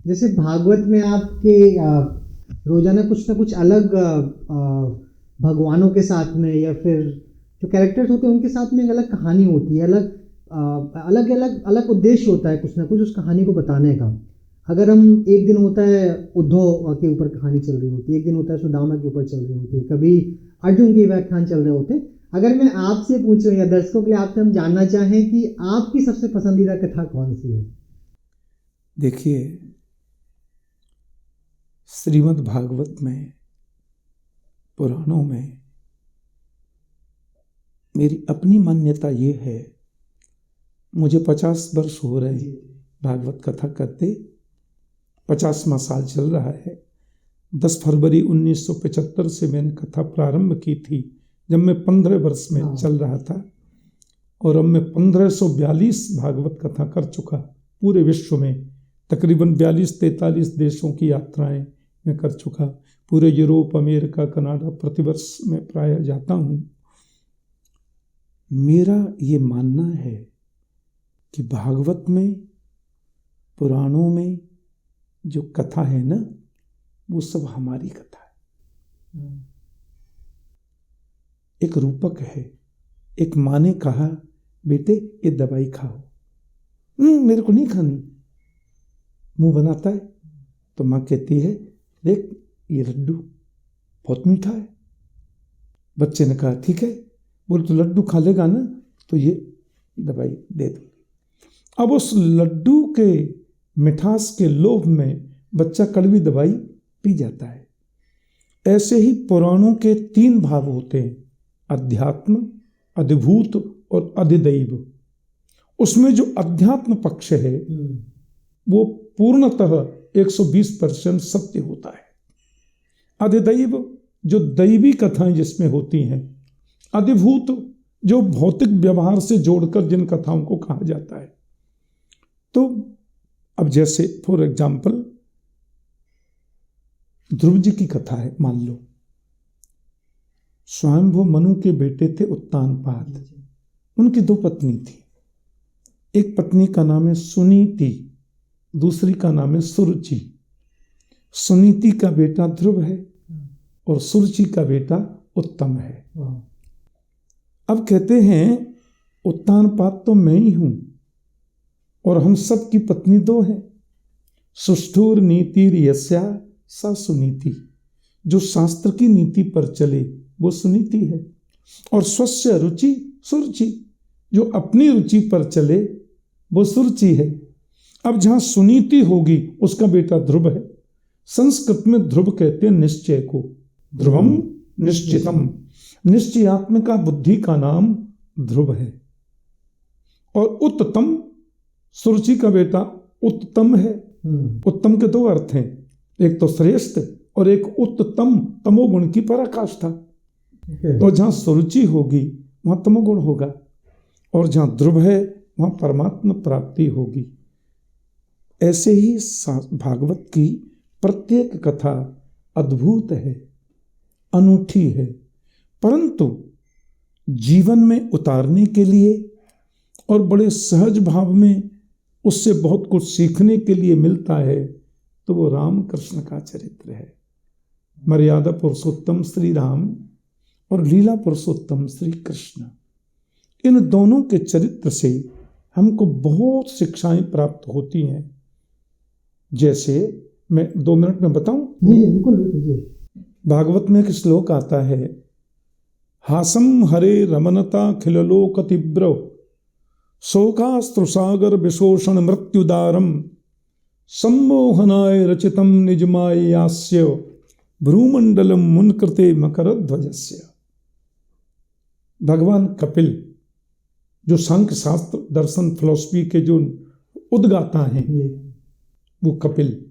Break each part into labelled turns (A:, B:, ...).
A: जैसे भागवत में आपके रोजाना कुछ ना कुछ अलग भगवानों के साथ में या फिर जो कैरेक्टर्स होते हैं उनके साथ में एक अलग कहानी होती है, अलग अलग अलग उद्देश्य होता है कुछ ना कुछ उस कहानी को बताने का। अगर हम एक दिन होता है उद्धव के ऊपर कहानी चल रही होती है, एक दिन होता है सुदामा के ऊपर चल रही होती है, कभी अर्जुन के व्याख्यान चल रहे होते हैं। अगर मैं आपसे पूछूं या दर्शकों के लिए आपसे हम जानना चाहें कि आपकी सबसे पसंदीदा कथा कौन सी है?
B: देखिए, श्रीमद् भागवत में, पुराणों में मेरी अपनी मान्यता ये है, मुझे 50 वर्ष हो रहे हैं भागवत कथा करते, 50वां साल चल रहा है। 10 फरवरी 1975 से मैंने कथा प्रारंभ की थी, जब मैं 15 वर्ष में चल रहा था, और अब मैं 1542 भागवत कथा कर चुका। पूरे विश्व में तकरीबन 42-43 देशों की यात्राएं मैं कर चुका। पूरे यूरोप, अमेरिका, कनाडा प्रतिवर्ष में प्राय जाता हूँ। मेरा ये मानना है कि भागवत में, पुराणों में जो कथा है ना, वो सब हमारी कथा है। एक रूपक है। एक माँ ने कहा, बेटे ये दवाई खाओ। मेरे को नहीं खानी। मुंह बनाता है तो माँ कहती है, देख ये लड्डू बहुत मीठा है। बच्चे ने कहा ठीक है। बोले तो लड्डू खा लेगा ना तो ये दवाई दे दो। अब उस लड्डू के मिठास के लोभ में बच्चा कड़वी दवाई पी जाता है। ऐसे ही पुराणों के 3 भाव होते हैं, अध्यात्म, अधिभूत और अधिदैव। उसमें जो अध्यात्म पक्ष है वो पूर्णतः 120% सत्य होता है। अधिदैव जो दैवी कथाएं जिसमें होती हैं, अधिभूत जो भौतिक व्यवहार से जोड़कर जिन कथाओं को कहा जाता है। तो अब जैसे फॉर एग्जाम्पल ध्रुव जी की कथा है, मान लो। स्वयंभू मनु के बेटे थे उत्तानपाद। उनकी 2 पत्नी थी। एक पत्नी का नाम है सुनीति, दूसरी का नाम है सुरुचि। सुनीति का बेटा ध्रुव है और सुरुचि का बेटा उत्तम है। अब कहते हैं उत्तानपाद तो मैं ही हूं और हम सब की पत्नी 2 हैं। सुष्ठुर नीतिर यस्या सा सुनीति। जो शास्त्र की नीति पर चले वो सुनीति है। और स्वस्य रुचि सुरुचि, जो अपनी रुचि पर चले वो सुरुचि है। अब जहां सुनीति होगी उसका बेटा ध्रुव है। संस्कृत में ध्रुव कहते हैं निश्चय को, ध्रुवम निश्चितम। निश्चयात्मिका बुद्धि का नाम ध्रुव है। और उत्तम, सुरुचि का बेटा उत्तम है। उत्तम के 2 अर्थ हैं, एक तो श्रेष्ठ और एक उत्तम, तमोगुण की पराकाष्ठा। तो जहां सुरुचि होगी वहां तमोगुण होगा, और जहां ध्रुव है वहां परमात्मा प्राप्ति होगी। ऐसे ही भागवत की प्रत्येक कथा अद्भुत है, अनूठी है, परंतु जीवन में उतारने के लिए और बड़े सहज भाव में उससे बहुत कुछ सीखने के लिए मिलता है, तो वो राम कृष्ण का चरित्र है। मर्यादा पुरुषोत्तम श्री राम और लीला पुरुषोत्तम श्री कृष्ण, इन दोनों के चरित्र से हमको बहुत शिक्षाएं प्राप्त होती हैं। जैसे मैं 2 मिनट में बताऊं?
A: जी बिल्कुल।
B: भागवत में एक श्लोक आता है, हासम हरे रमनता खिललोक तीव्र शोकास्त्रसागर विशोषण मृत्युदारम सम्मोहनाय रचितम निजमायास्य भ्रूमंडलम मुनकृते मकरध्वजस्य। भगवान कपिल जो सांख्य शास्त्र, दर्शन, फिलॉसफी के जो उद्गाता हैं, वो कपिल।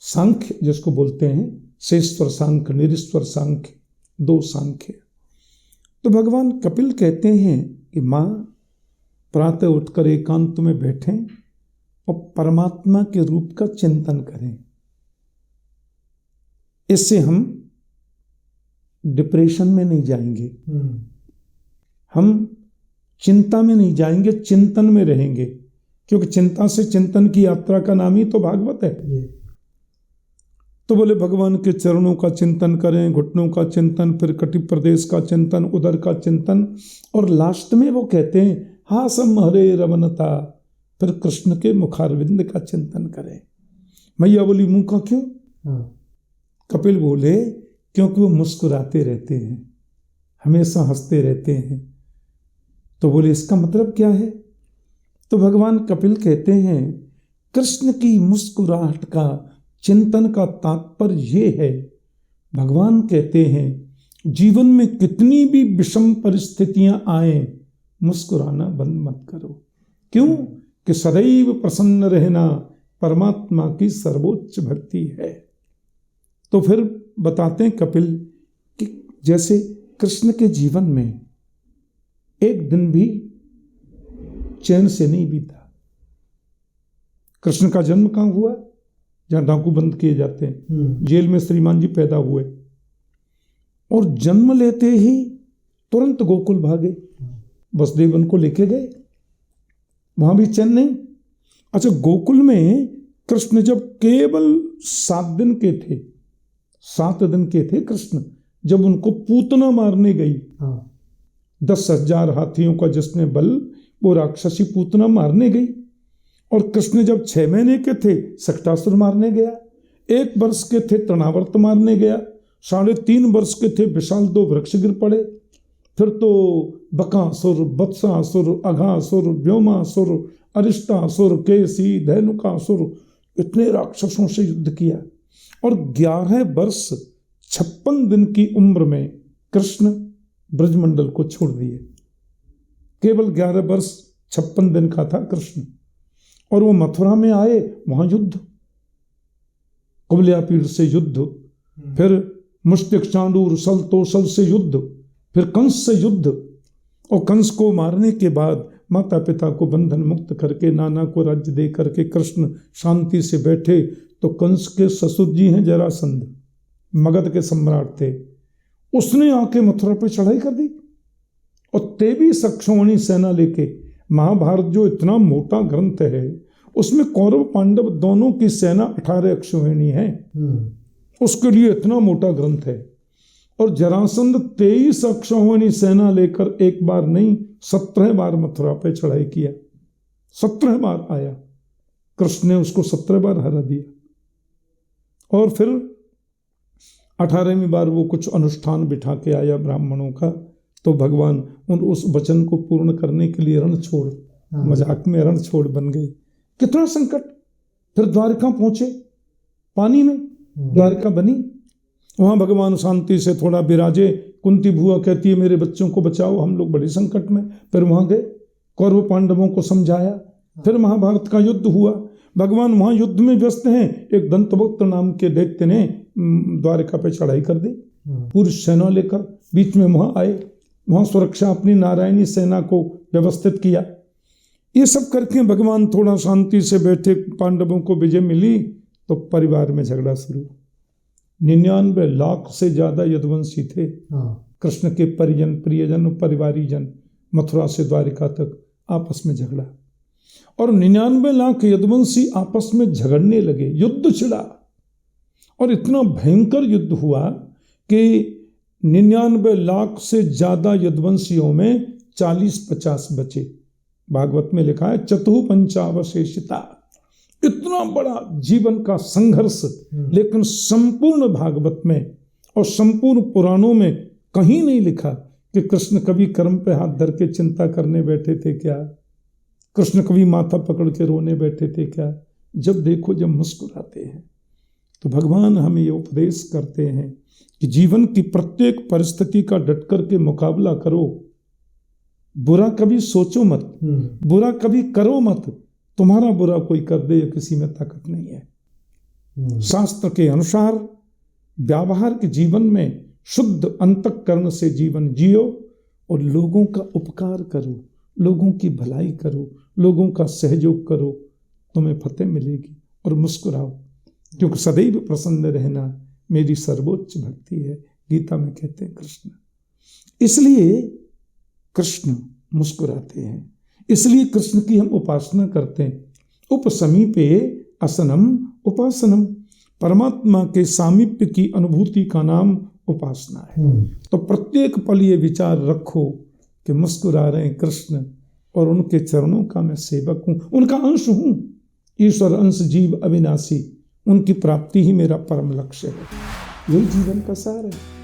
B: सांख्य जिसको बोलते हैं, शेषवर सांख्य, निरीश्वर सांख्य, 2 सांख्य। तो भगवान कपिल कहते हैं कि माँ प्रातः उठकर एकांत में बैठें और परमात्मा के रूप का चिंतन करें। इससे हम डिप्रेशन में नहीं जाएंगे, हम चिंता में नहीं जाएंगे, चिंतन में रहेंगे। क्योंकि चिंता से चिंतन की यात्रा का नाम ही तो भागवत है। तो बोले भगवान के चरणों का चिंतन करें, घुटनों का चिंतन, फिर कटि प्रदेश का चिंतन, उदर का चिंतन, और लास्ट में वो कहते हैं हासम हरे रवनता, फिर कृष्ण के मुखारविंद का चिंतन करें। मैया बोली मुंह का क्यों? कपिल बोले क्योंकि वो मुस्कुराते रहते हैं, हमेशा हंसते रहते हैं। तो बोले इसका मतलब क्या है? तो भगवान कपिल कहते हैं कृष्ण की मुस्कुराहट का चिंतन का तात्पर्य ये है, भगवान कहते हैं जीवन में कितनी भी विषम परिस्थितियां आए, मुस्कुराना बंद मत करो। क्यों? कि सदैव प्रसन्न रहना परमात्मा की सर्वोच्च भक्ति है। तो फिर बताते हैं कपिल कि जैसे कृष्ण के जीवन में एक दिन भी चैन से नहीं बीता। कृष्ण का जन्म कहाँ हुआ? जहां डाकू बंद किए जाते हैं, जेल में श्रीमान जी पैदा हुए, और जन्म लेते ही तुरंत गोकुल भागे, वसुदेव उनको लेके गए, वहां भी चैन नहीं। अच्छा, गोकुल में कृष्ण जब केवल 7 दिन के थे, 7 दिन के थे कृष्ण, जब उनको पूतना मारने गई, 10,000 हाथियों का जिसने बल, वो राक्षसी पूतना मारने गई। और कृष्ण जब 6 महीने के थे सक्टासुर मारने गया, 1 वर्ष के थे तृणावर्त मारने गया, 3.5 वर्ष के थे विशाल 2 वृक्ष गिर पड़े, फिर तो बकासुर, वत्सासुर, अघासुर, व्योमासुर, अरिष्टासुर, केसी, धैनुकासुर, इतने राक्षसों से युद्ध किया। और 11 वर्ष 56 दिन की उम्र में कृष्ण ब्रजमंडल को छोड़ दिए। केवल 11 वर्ष 56 दिन का था कृष्ण, और वो मथुरा में आए, वहां युद्ध, कुबलियापीड़ से युद्ध, फिर मुष्टिक, चांडूर, सलतोसल से युद्ध, फिर कंस से युद्ध, और कंस को मारने के बाद माता पिता को बंधन मुक्त करके, नाना को राज्य दे करके कृष्ण शांति से बैठे। तो कंस के ससुर जी हैं जरासंध, मगध के सम्राट थे, उसने आके मथुरा पे चढ़ाई कर दी, और 23 अक्षौहिणी सेना लेके। महाभारत जो इतना मोटा ग्रंथ है, उसमें कौरव पांडव दोनों की सेना 18 अक्षौहिणी है, उसके लिए इतना मोटा ग्रंथ है। और जरासंध 23 अक्षौहिणी सेना लेकर एक बार नहीं 17 बार मथुरा पे चढ़ाई किया, 17 बार आया, कृष्ण ने उसको 17 बार हरा दिया। और फिर 18वीं बार वो कुछ अनुष्ठान बिठा के आया ब्राह्मणों का, तो भगवान उस वचन को पूर्ण करने के लिए रण छोड़, मजाक में रण छोड़ बन गए। कितना संकट। फिर द्वारका पहुंचे, पानी में द्वारका बनी, वहां भगवान शांति से थोड़ा विराजे। कुंती भुआ कहती है मेरे बच्चों को बचाओ, हम लोग बड़े संकट में। फिर वहां गए, कौरव पांडवों को समझाया, फिर महाभारत का युद्ध हुआ। भगवान वहां युद्ध में व्यस्त हैं, एक दंतवक्त्र नाम के दैत्य ने द्वारका पे चढ़ाई कर दी, पूरी सेना लेकर बीच में वहां आए, वहां सुरक्षा अपनी नारायणी सेना को व्यवस्थित किया। ये सब करके भगवान थोड़ा शांति से बैठे, पांडवों को विजय मिली, तो परिवार में झगड़ा शुरू। 99 लाख से ज्यादा यदुवंशी थे, कृष्ण के परिजन, प्रियजन, परिवारी जन, मथुरा से द्वारिका तक आपस में झगड़ा, और 99 लाख यदुवंशी आपस में झगड़ने लगे, युद्ध छिड़ा। और इतना भयंकर युद्ध हुआ कि 99 लाख से ज्यादा यदुवंशियों में 40-50 बचे। भागवत में लिखा है चतुःपंचावशेषिता। इतना बड़ा जीवन का संघर्ष, लेकिन संपूर्ण भागवत में और संपूर्ण पुराणों में कहीं नहीं लिखा कि कृष्ण कभी कर्म पे हाथ धर के चिंता करने बैठे थे क्या, कृष्ण कभी माथा पकड़ के रोने बैठे थे क्या। जब देखो जब मुस्कुराते हैं। तो भगवान हमें ये उपदेश करते हैं कि जीवन की प्रत्येक परिस्थिति का डट कर के मुकाबला करो, बुरा कभी सोचो मत, बुरा कभी करो मत, तुम्हारा बुरा कोई कर दे ये किसी में ताकत नहीं है। शास्त्र के अनुसार व्यावहार के जीवन में शुद्ध अंतःकरण से जीवन जियो और लोगों का उपकार करो, लोगों की भलाई करो, लोगों का सहयोग करो, तुम्हें फतेह मिलेगी। और मुस्कुराओ, क्योंकि सदैव प्रसन्न रहना मेरी सर्वोच्च भक्ति है, गीता में कहते हैं कृष्ण। इसलिए कृष्ण मुस्कुराते हैं, इसलिए कृष्ण की हम उपासना करते हैं। उपसमीपे असनम उपासनम, परमात्मा के सामीप्य की अनुभूति का नाम उपासना है। तो प्रत्येक पल ये विचार रखो कि मुस्कुरा रहे हैं कृष्ण और उनके चरणों का मैं सेवक हूं, उनका अंश हूं। ईश्वर अंश जीव अविनाशी, उनकी प्राप्ति ही मेरा परम लक्ष्य है। यही जीवन का सार है।